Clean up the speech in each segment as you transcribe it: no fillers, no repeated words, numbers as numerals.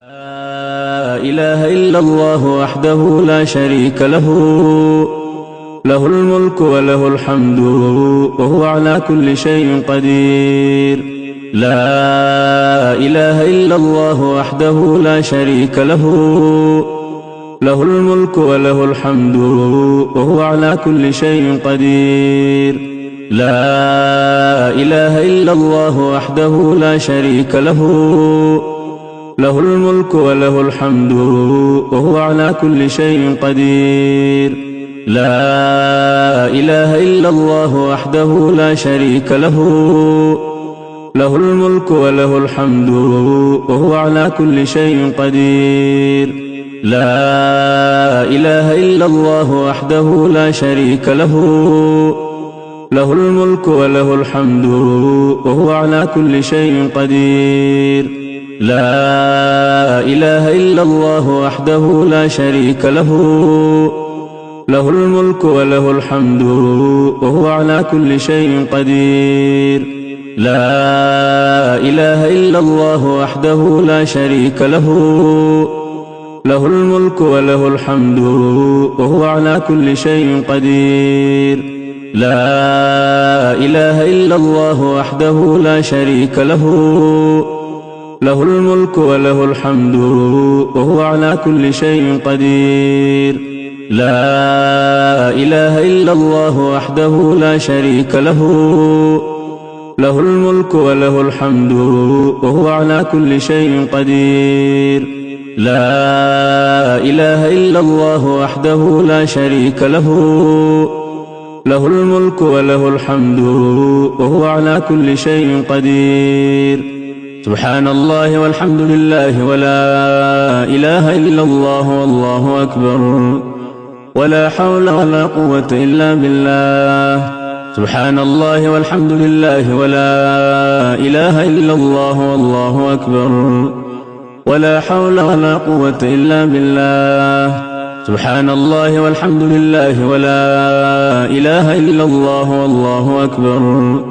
لا إله إلا الله وحده لا شريك له، له الملك وله الحمد وهو على كل شيء قدير. لا إله إلا الله وحده لا شريك له، له الملك وله الحمد وهو على كل شيء قدير. لا إله إلا الله وحده لا شريك له، له الملك وله الحمد وهو على كل شيء قدير. لا إله إلا الله وحده لا شريك له، له الملك وله الحمد وهو على كل شيء قدير. لا إله إلا الله وحده لا شريك له، له الملك وله الحمد وهو على كل شيء قدير. لا إله إلا الله وحده لا شريك له، له الملك وله الحمد وهو على كل شيء قدير. لا إله إلا الله وحده لا شريك له، له الملك وله الحمد وهو على كل شيء قدير. لا إله إلا الله وحده لا شريك له، له الملك وله الحمد وهو على كل شيء قدير. لا إله إلا الله وحده لا شريك له، له الملك وله الحمد وهو على كل شيء قدير. لا إله إلا الله وحده لا شريك له، له الملك وله الحمد وهو على كل شيء قدير. سبحان الله والحمد لله ولا إله إلا الله والله أكبر، ولا حول ولا قوة إلا بالله. سبحان الله والحمد لله ولا إله إلا الله والله أكبر، ولا حول ولا قوة إلا بالله. سبحان الله والحمد لله ولا إله إلا الله والله أكبر،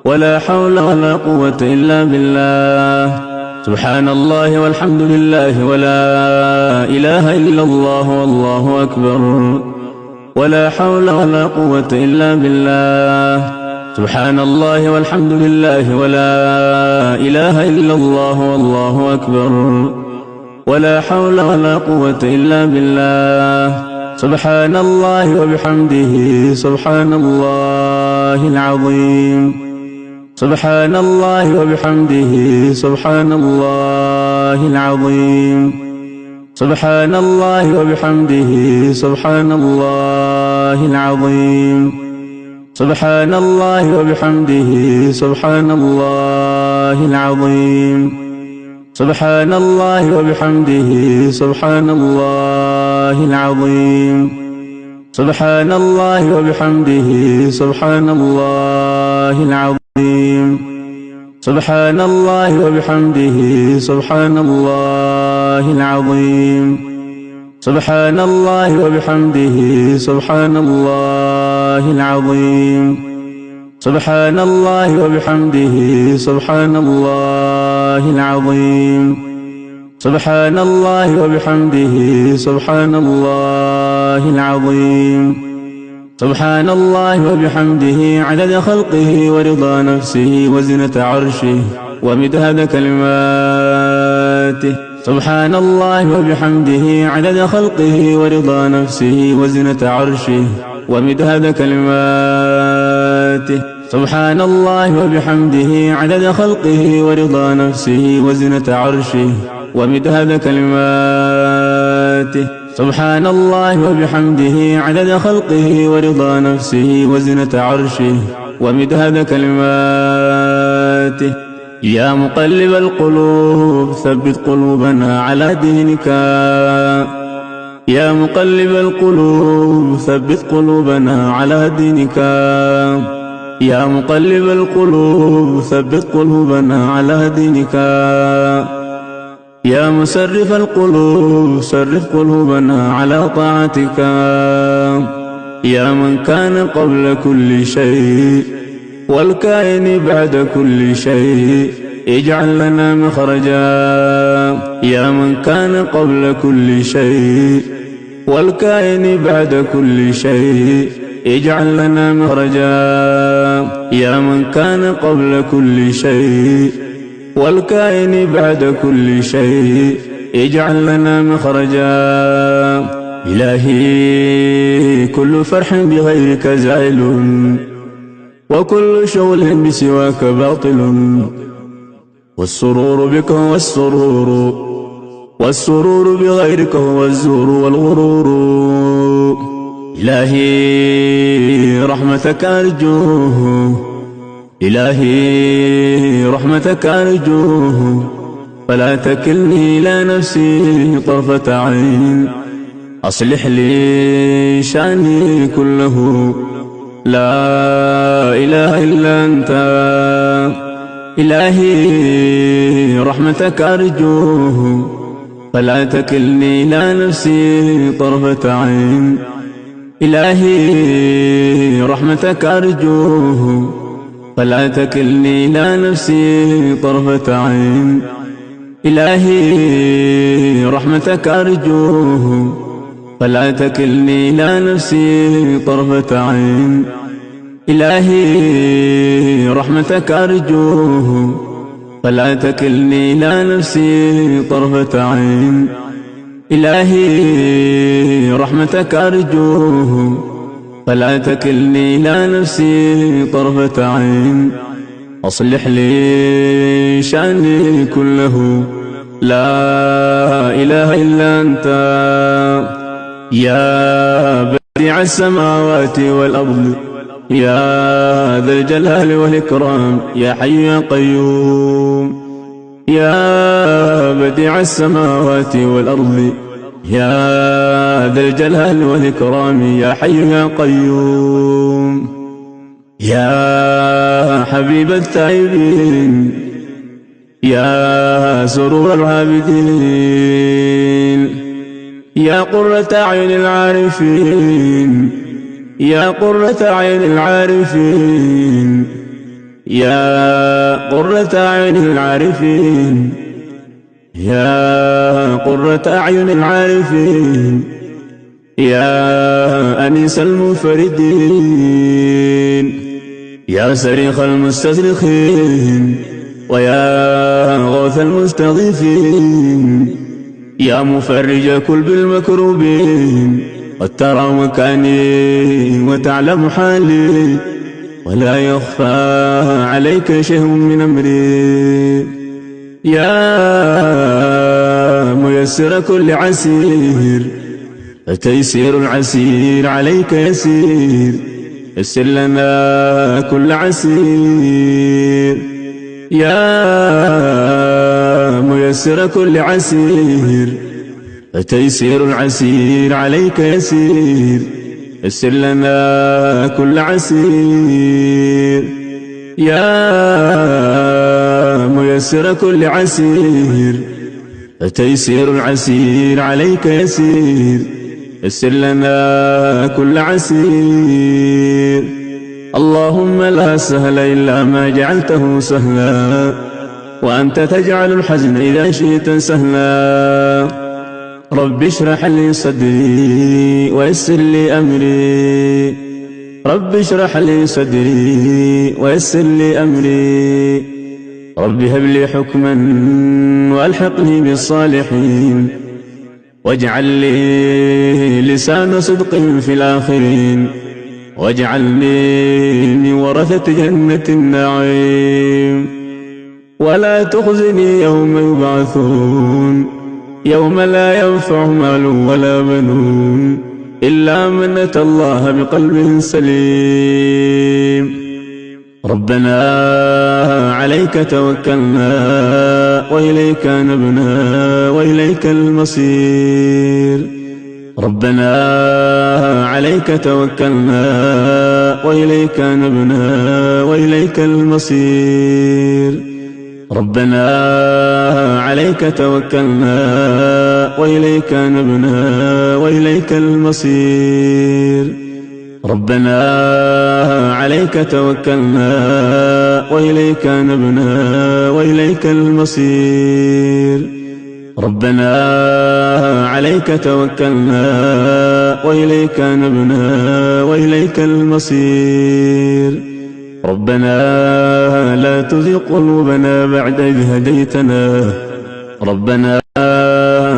ولا حول ولا قوة إلا بالله. سبحان الله والحمد لله ولا إله إلا الله والله أكبر، ولا حول ولا قوة إلا بالله. سبحان الله والحمد لله ولا إله إلا الله والله أكبر، ولا حول ولا قوة إلا بالله. سبحان الله وبحمده سبحان الله العظيم. سبحان الله وبحمده سبحان الله العظيم. سبحان الله وبحمده سبحان الله العظيم. سبحان الله وبحمده سبحان الله العظيم. سبحان الله وبحمده سبحان الله العظيم. سبحان الله وبحمده سبحان الله العظيم. سبحان الله وبحمده سبحان الله العظيم. سبحان الله وبحمده سبحان الله العظيم. سبحان الله وبحمده سبحان الله العظيم. سبحان الله وبحمده سبحان الله العظيم. سبحان الله وبحمده عدد خلقه ورضا نفسه وزنة عرشه ومداد كلماته. سبحان الله وبحمده عدد خلقه ورضا نفسه وزنة عرشه ومداد كلماته. سبحان الله وبحمده عدد خلقه ورضا نفسه وزنة عرشه ومداد كلماته. سبحان الله وبحمده عدد خلقه ورضا نفسه وزنة عرشه ومداد كلماته. يا مقلب القلوب ثبت قلوبنا على دينك. يا مقلب القلوب ثبت قلوبنا على دينك. يا مقلب القلوب ثبت قلوبنا على دينك. يا مسرف القلوب صرف قلوبنا على طاعتك. يا من كان قبل كل شيء والكائن بعد كل شيء اجعل لنا مخرجا. يا من كان قبل كل شيء والكائن بعد كل شيء اجعل لنا مخرجا يا من كان قبل كل شيء والكائن بعد كل شيء اجعل لنا مخرجا إلهي كل فرح بغيرك زائل وكل شغل بسواك باطل والسرور بك هو والسرور بغيرك هو الزور والغرور إلهي رحمتك أرجوه إلهي رحمتك أرجوه فلا تكلني إلى نفسي طرفة عين أصلح لي شأني كله لا إله إلا أنت إلهي رحمتك أرجوه فلا تكلني إلى نفسي طرفة عين إلهي رحمتك أرجوه فلا تكلني إلى نفسي طرفة عين إلهي رحمتك أرجوه فلا تكلني إلى نفسي طرفة عين إلهي رحمتك أرجوه فلا تكلني إلى نفسي طرفة عين إلهي رحمتك أرجوه فلا تكلني إلى نفسي طرفة عين أصلح لي شأني كله لا إله إلا أنت يا بديع السماوات والأرض يا ذا الجلال والإكرام يا حي يا قيوم يا بديع السماوات والأرض يا ذا الجلال والإكرام يا حي يا قيوم يا حبيب التائبين يا سرور العابدين يا قرة أعين العارفين يا قرة أعين العارفين يا قرة أعين العارفين يا قرة أعين العارفين يا أنيس المنفردين يا صريخ المستصرخين ويا غوث المستغيثين يا مفرج كل المكروبين قد ترى مكاني وتعلم حالي ولا يخفى عليك شيء من أمري يا ميسر كل عسير فتيسير العسير عليك يسير يسر لنا كل عسير يا ميسر كل عسير فتيسير العسير عليك يسير يسر لنا كل عسير يا ميسر كل عسير فتيسير العسير عليك يسير يسر لنا كل عسير اللهم لا سهل إلا ما جعلته سهلا وأنت تجعل الحزن إذا شئت سهلا رب اشرح لي صدري ويسر لي أمري رب اشرح لي صدري ويسر لي أمري رب هب لي حكما وألحقني بالصالحين واجعل لي لسان صدق في الآخرين واجعلني من ورثة جنة النعيم ولا تخزني يوم يبعثون يوم لا ينفع مال ولا بنون إلا من أتى الله بقلب سليم ربنا عليك توكلنا وإليك نبنا وإليك المصير ربنا عليك توكلنا وإليك نبنا وإليك المصير ربنا عليك توكلنا وإليك نبنا وإليك المصير ربنا عليك توكلنا وإليك نبنا وإليك المصير ربنا عليك توكلنا وإليك نبنا وإليك المصير. ربنا لا تزغ قلوبنا بعد إذ هديتنا ربنا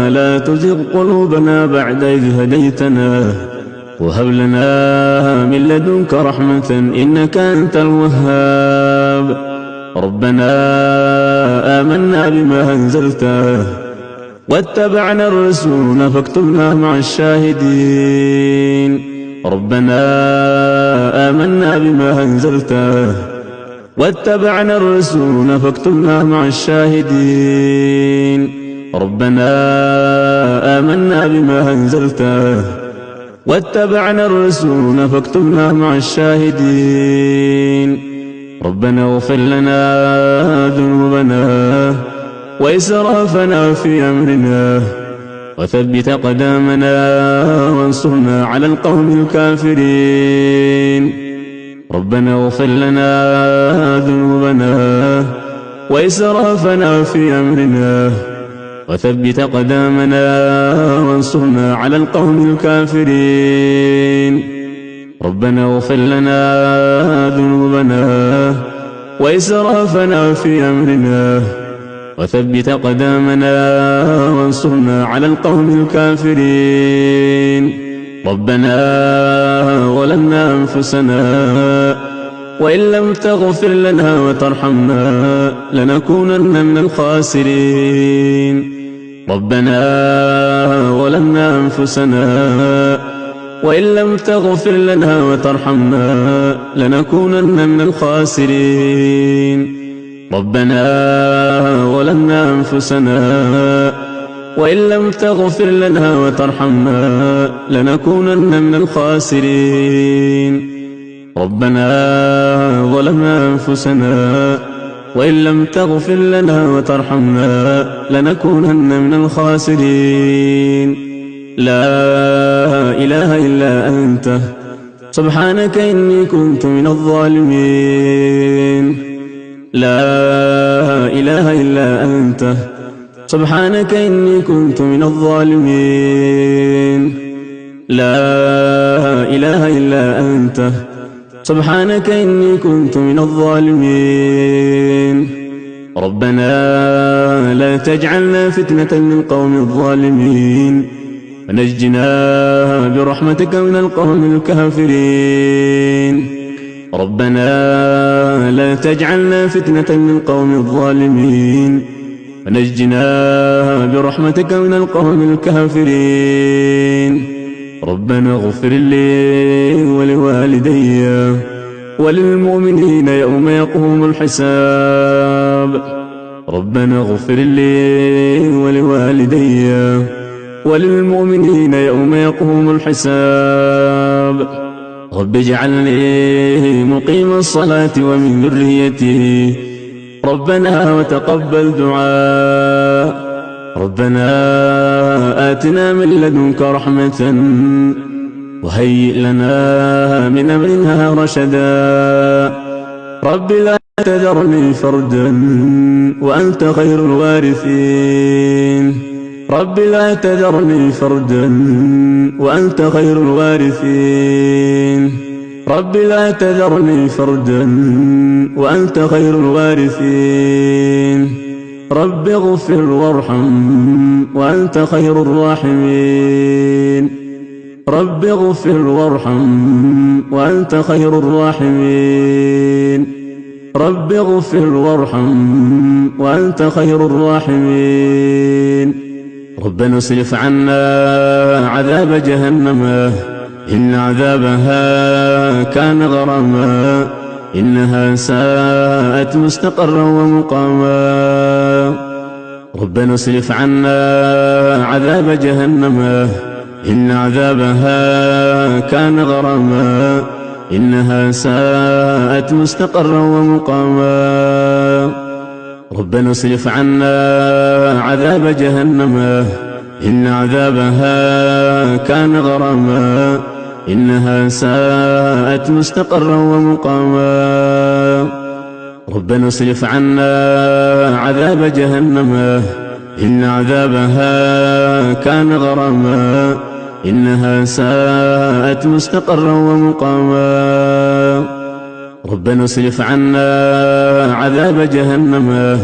لا تزغ قلوبنا بعد إذ هديتنا وهب لنا من لدنك رحمة إنك أنت الوهاب. ربنا آمنا بما أنزلته واتبعنا الرسول فاكتبنا مع الشاهدين. ربنا آمنا بما أنزلته واتبعنا الرسول فاكتبنا مع الشاهدين. ربنا آمنا بما أنزلته واتبعنا الرسول فاكتبنا مع الشاهدين. ربنا اغفر لنا ذنوبنا وإسرافنا في أمرنا وثبت أقدامنا وانصرنا على القوم الكافرين. ربنا اغفر لنا ذنوبنا وإسرافنا في أمرنا وثبت أقدامنا وانصرنا على القوم الكافرين. ربنا اغفر لنا ذنوبنا وإسرافنا في أمرنا وثبت أقدامنا وانصرنا على القوم الكافرين. ربنا ظلمنا أنفسنا وإن لم تغفر لنا وترحمنا لنكونن من الخاسرين. ربنا ظلمنا أنفسنا وإن لم تغفر لنا وترحمنا لنكونن من الخاسرين. ربنا ظلمنا أنفسنا وإن لم تغفر لنا وترحمنا لنكونن من الخاسرين. ربنا ظلمنا أنفسنا وإن لم تغفر لنا وترحمنا لنكونن من الخاسرين. لا إله إلا أنت سبحانك إني كنت من الظالمين. لا إله إلا أنت سبحانك إني كنت من الظالمين. لا إله إلا أنت سبحانك إني كنت من الظالمين. ربنا لا تجعلنا فتنة للقوم الظالمين ونجنا برحمتك من القوم الكافرين. ربنا لا تجعلنا فتنة للقوم الظالمين ونجنا برحمتك من القوم الكافرين. ربنا اغفر لي ولوالدي وللمؤمنين يوم يقوم الحساب. ربنا اغفر لي ولوالدي وللمؤمنين يوم يقوم الحساب. رب اجعلني مقيم الصلاة ومن ذريتي ربنا وتقبل دعاء. ربنا آتنا من لدنك رحمة وهيئ لنا من أمرنا رشدا. رب لا تذرني فردا وأنت خير الوارثين. رب لا تذرني فردا وأنت خير الوارثين. رب لا تذرني فردا وأنت خير الوارثين. رب اغفر وارحم وأنت خير الراحمين. رب اغفر وارحم وأنت خير الراحمين. رب اغفر وارحم وأنت خير الراحمين. ربنا اصرف عنا عذاب جهنم إن عذابها كان غراما إنها ساءت مستقرا ومقاما. ربنا اصرف عنا عذاب جهنم إن عذابها كان غراما إنها ساءت مستقرا ومقاما. ربنا اصرف عنا عذاب جهنم إن عذابها كان غراما إنها ساءت مستقرا ومقاما. ربنا اصرف عنا عذاب جهنم إن عذابها كان غراما إنها ساءت مستقرا ومقاما ربنا اصرف عنا عذاب جهنم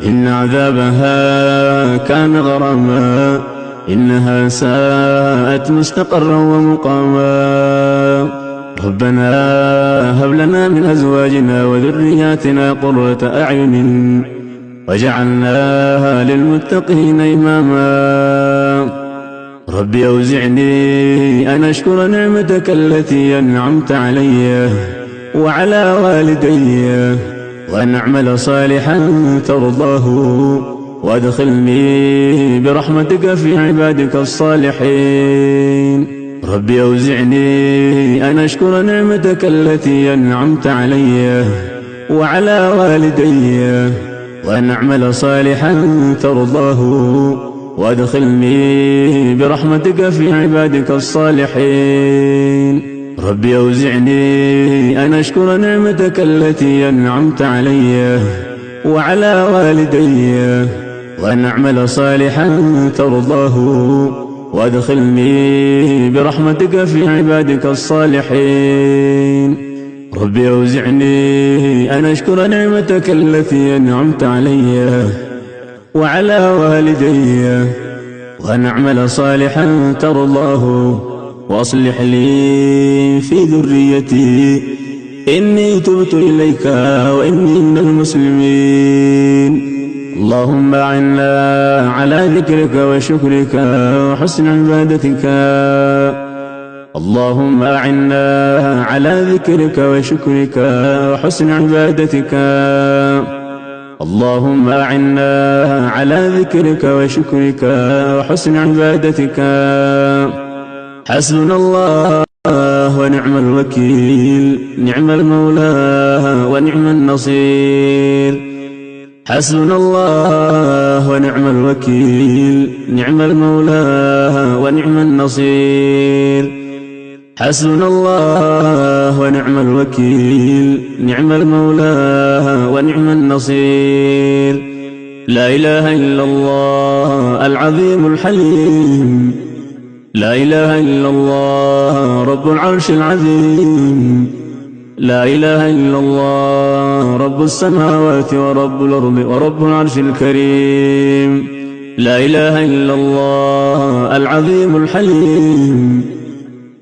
إن عذابها كان غراما إنها ساءت مستقرا ومقاما ربنا هب لنا من أزواجنا وذرياتنا قرة أعين واجعلنا للمتقين إماما ربي أوزعني أن أشكر نعمتك التي أنعمت علي وعلى والدي وأن أعمل صالحا ترضاه وأدخلني برحمتك في عبادك الصالحين ربي أوزعني أن أشكر نعمتك التي أنعمت علي وعلى والدي وأن أعمل صالحا ترضاه وأدخلني برحمتك في عبادك الصالحين ربي أوزعني أن أشكر نعمتك التي أنعمت علي وعلى والدي وأن أعمل صالحا ترضاه وأدخلني برحمتك في عبادك الصالحين ربي أوزعني أن أشكر نعمتك التي أنعمت علي وعلى والدي وأن أعمل صالحا ترضاه وأصلح لي في ذريتي إني تبت إليك وإني من المسلمين اللهم أعنا على ذكرك وشكرك وحسن عبادتك اللهم أعنا على ذكرك وشكرك وحسن عبادتك اللهم أعنا على ذكرك وشكرك وحسن عبادتك حسبنا الله ونعم الوكيل نعم المولى ونعم النصير حسبنا الله ونعم الوكيل نعم المولى ونعم النصير حسبنا الله ونعم الوكيل نعم المولى ونعم النصير لا إله إلا الله العظيم الحليم لا إله إلا الله رب العرش العظيم لا إله إلا الله رب السماوات ورب الأرض ورب العرش الكريم لا إله إلا الله العظيم الحليم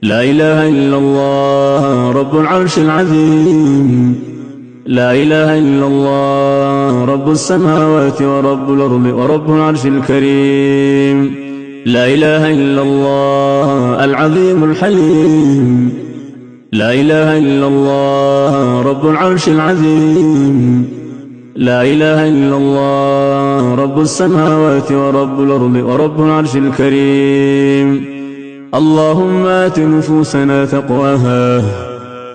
لا إله إلا الله رب العرش العظيم لا إله إلا الله رب السماوات ورب الأرض ورب العرش الكريم لا إله إلا الله العظيم الحليم لا إله إلا الله رب العرش العظيم لا إله إلا الله رب السماوات ورب الأرض ورب العرش الكريم اللهم آت نفوسنا تقواها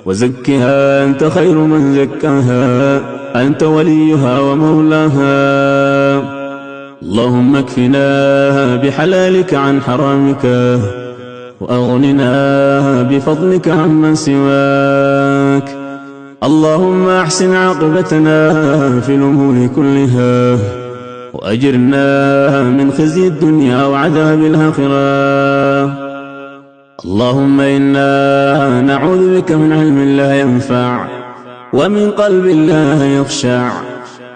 وزكها أنت خير من زكاها أنت وليها ومولاها اللهم اكفنا بحلالك عن حرامك وأغننا بفضلك عمن سواك اللهم أحسن عاقبتنا في الأمور كلها وأجرنا من خزي الدنيا وعذاب الآخرة اللهم إنا نعوذ بك من علم لا ينفع ومن قلب لا يخشع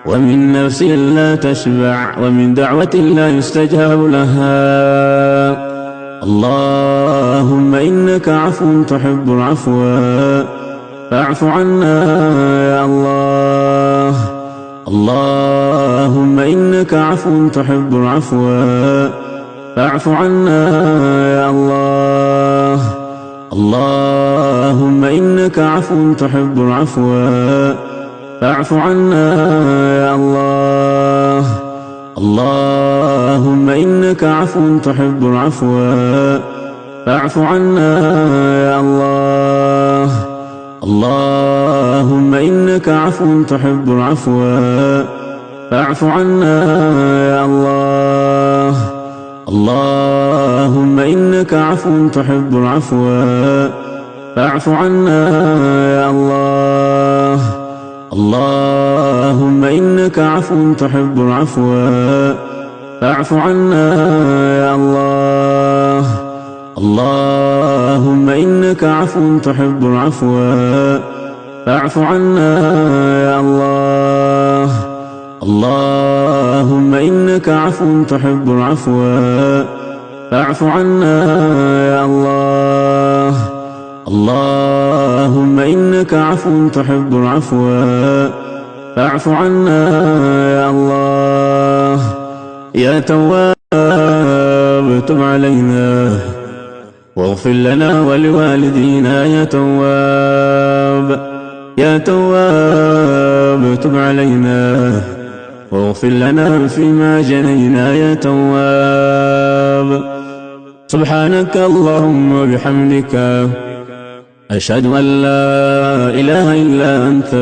ومن نفس لا تشبع ومن دعوة لا يستجاب لها اللهم إنك عفو تحب العفو فاعف عنا يا الله اللهم إنك عفو تحب العفو فاعف عنا يا الله اللهم إنك عفو تحب العفو فاعف عنا يا الله اللهم إنك عفو تحب العفو فاعف عنا يا الله اللهم إنك عفو تحب العفو فاعف عنا يا الله اللهم إنك عفو تحب العفو فاعف عنا يا الله اللهم إنك عفو تحب العفو فاعف عنا يا الله. اللهم إنك عفو تحب العفو فاعف عنا يا الله. اللهم إنك عفو تحب العفو فاعف عنا يا الله. اللهم إنك عفو تحب العفو فاعف عنا يا الله. يا تواب تب علينا واغفر لنا ولوالدينا. يا تواب يا تواب تب علينا واغفر لنا فيما جنينا. يا تواب سبحانك اللهم وبحمدك أشهد أن لا إله إلا أنت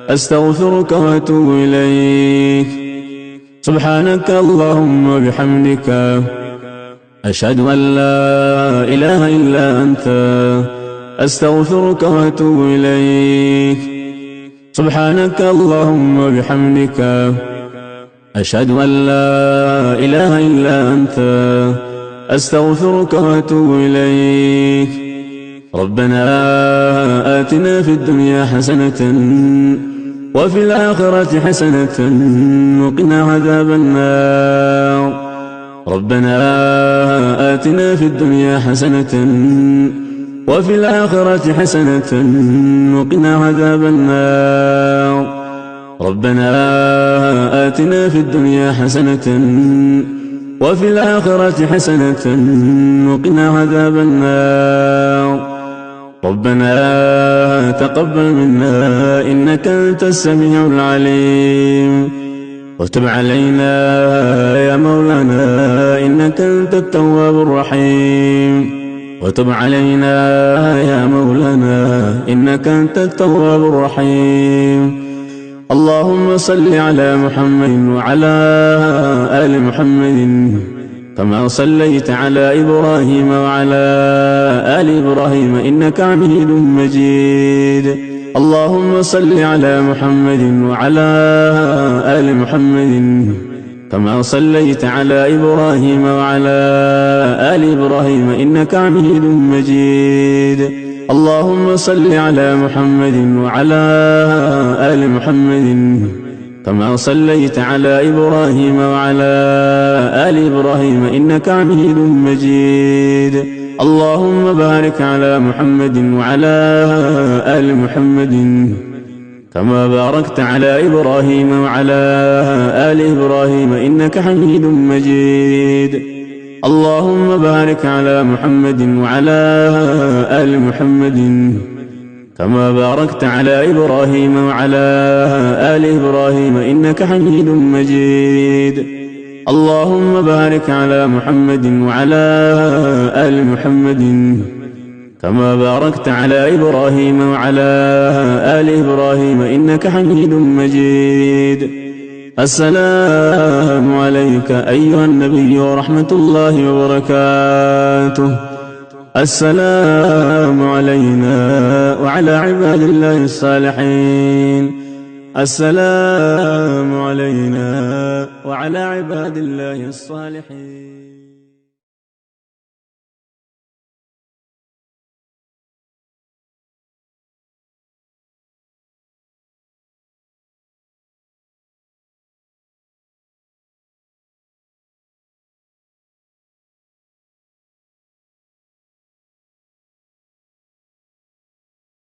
أستغفرك وأتوب إليك. سبحانك اللهم وبحمدك أشهد أن لا إله إلا أنت أستغفرك وأتوب إليك. سبحانك اللهم وبحمدك أشهد أن لا إله إلا أنت أستغفرك وأتوب إليك. ربنا آتنا في الدنيا حسنة وفي الآخرة حسنة وقنا عذاب النار. ربنا آتنا في الدنيا حسنة وفي الآخرة حسنة وقنا عذاب النار. ربنا آتنا في الدنيا حسنة وفي الآخرة حسنة وقنا عذاب النار. ربنا تقبل منا إنك أنت السميع العليم وتب علينا يا مولانا إنك أنت التواب الرحيم. وتب علينا يا مولانا إنك أنت التواب الرحيم. اللهم صل على محمد وعلى آل محمد كما صليت على إبراهيم وعلى آل إبراهيم إنك حميد مجيد. اللهم صل على محمد وعلى آل محمد كما صليت على إبراهيم وعلى آل إبراهيم إنك حميد مجيد. اللهم صل على محمد وعلى آل محمد كما صليت على إبراهيم وعلى آل إبراهيم إنك حميد مجيد. اللهم بارك على محمد وعلى آل محمد كما باركت على إبراهيم وعلى آل إبراهيم إنك حميد مجيد. اللهم بارك على محمد وعلى آل محمد كما باركت على إبراهيم وعلى آل إبراهيم إنك حميد مجيد. اللهم بارك على محمد وعلى آل محمد كما باركت على إبراهيم وعلى آل إبراهيم إنك حميد مجيد. السلام عليك أيها النبي ورحمة الله وبركاته. السلام علينا وعلى عباد الله الصالحين. السلام علينا وعلى عباد الله الصالحين.